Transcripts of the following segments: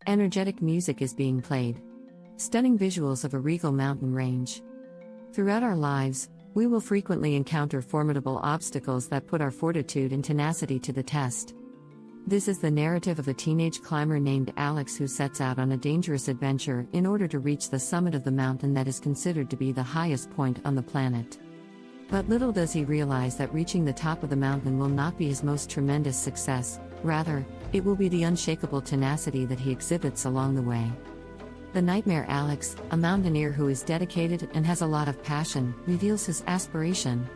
Energetic music is being played. Stunning visuals of a regal mountain range. Throughout our lives, we will frequently encounter formidable obstacles that put our fortitude and tenacity to the test. This is the narrative of a teenage climber named Alex who sets out on a dangerous adventure in order to reach the summit of the mountain that is considered to be the highest point on the planet. But little does he realize that reaching the top of the mountain will not be his most tremendous success, rather, it will be the unshakable tenacity that he exhibits along the way. The nightmare Alex, a mountaineer who is dedicated and has a lot of passion, reveals his aspiration.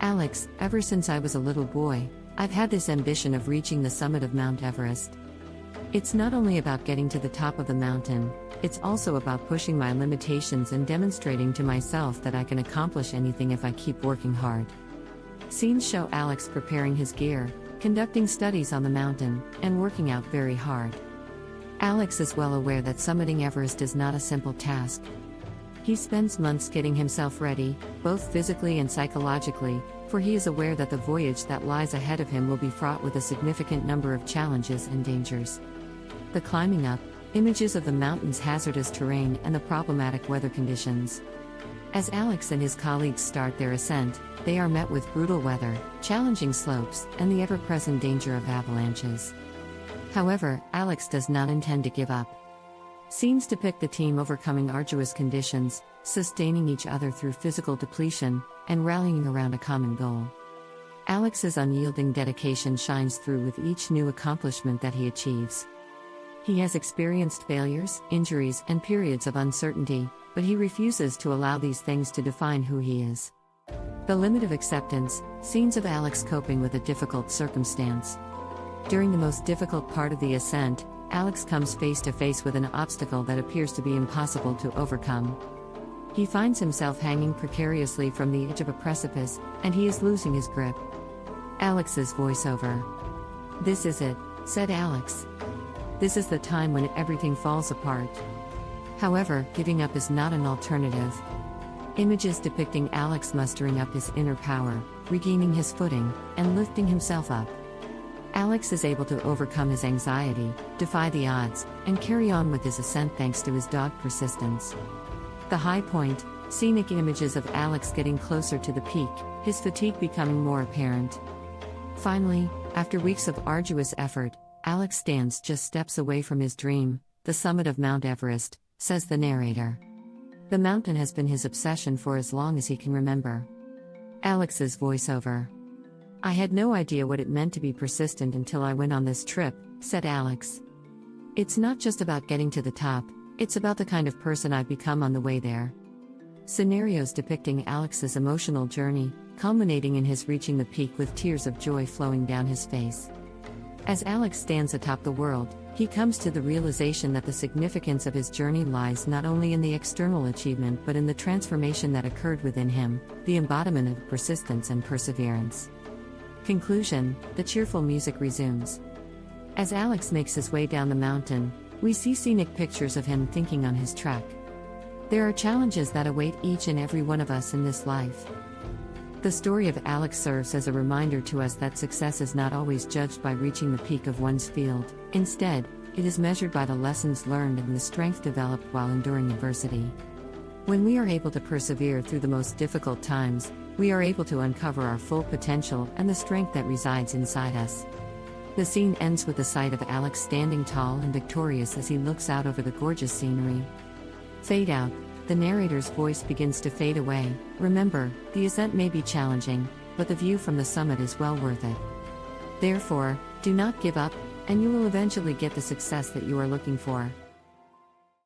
Alex, ever since I was a little boy, I've had this ambition of reaching the summit of Mount Everest. It's not only about getting to the top of the mountain, it's also about pushing my limitations and demonstrating to myself that I can accomplish anything if I keep working hard. Scenes show Alex preparing his gear, conducting studies on the mountain, and working out very hard. Alex is well aware that summiting Everest is not a simple task. He spends months getting himself ready, both physically and psychologically, for he is aware that the voyage that lies ahead of him will be fraught with a significant number of challenges and dangers. The climbing up, images of the mountain's hazardous terrain and the problematic weather conditions. As Alex and his colleagues start their ascent, they are met with brutal weather, challenging slopes, and the ever-present danger of avalanches. However, Alex does not intend to give up. Scenes depict the team overcoming arduous conditions, sustaining each other through physical depletion, and rallying around a common goal. Alex's unyielding dedication shines through with each new accomplishment that he achieves. He has experienced failures, injuries, and periods of uncertainty, but he refuses to allow these things to define who he is. The limit of acceptance, scenes of Alex coping with a difficult circumstance. During the most difficult part of the ascent, Alex comes face to face with an obstacle that appears to be impossible to overcome. He finds himself hanging precariously from the edge of a precipice, and he is losing his grip. Alex's voiceover. "This is it," said Alex. "This is the time when everything falls apart." However, giving up is not an alternative. Images depicting Alex mustering up his inner power, regaining his footing, and lifting himself up. Alex is able to overcome his anxiety, defy the odds, and carry on with his ascent thanks to his dogged persistence. The high point, scenic images of Alex getting closer to the peak, his fatigue becoming more apparent. Finally, after weeks of arduous effort, Alex stands just steps away from his dream, the summit of Mount Everest, says the narrator. The mountain has been his obsession for as long as he can remember. Alex's voiceover. "I had no idea what it meant to be persistent until I went on this trip," said Alex. "It's not just about getting to the top, it's about the kind of person I've become on the way there." Scenarios depicting Alex's emotional journey, culminating in his reaching the peak with tears of joy flowing down his face. As Alex stands atop the world, he comes to the realization that the significance of his journey lies not only in the external achievement but in the transformation that occurred within him, the embodiment of persistence and perseverance. Conclusion: the cheerful music resumes. As Alex makes his way down the mountain, we see scenic pictures of him thinking on his trek. There are challenges that await each and every one of us in this life. The story of Alex serves as a reminder to us that success is not always judged by reaching the peak of one's field. Instead, it is measured by the lessons learned and the strength developed while enduring adversity. When we are able to persevere through the most difficult times, we are able to uncover our full potential and the strength that resides inside us. The scene ends with the sight of Alex standing tall and victorious as he looks out over the gorgeous scenery. Fade out. The narrator's voice begins to fade away. Remember, the ascent may be challenging, but the view from the summit is well worth it. Therefore, do not give up, and you will eventually get the success that you are looking for.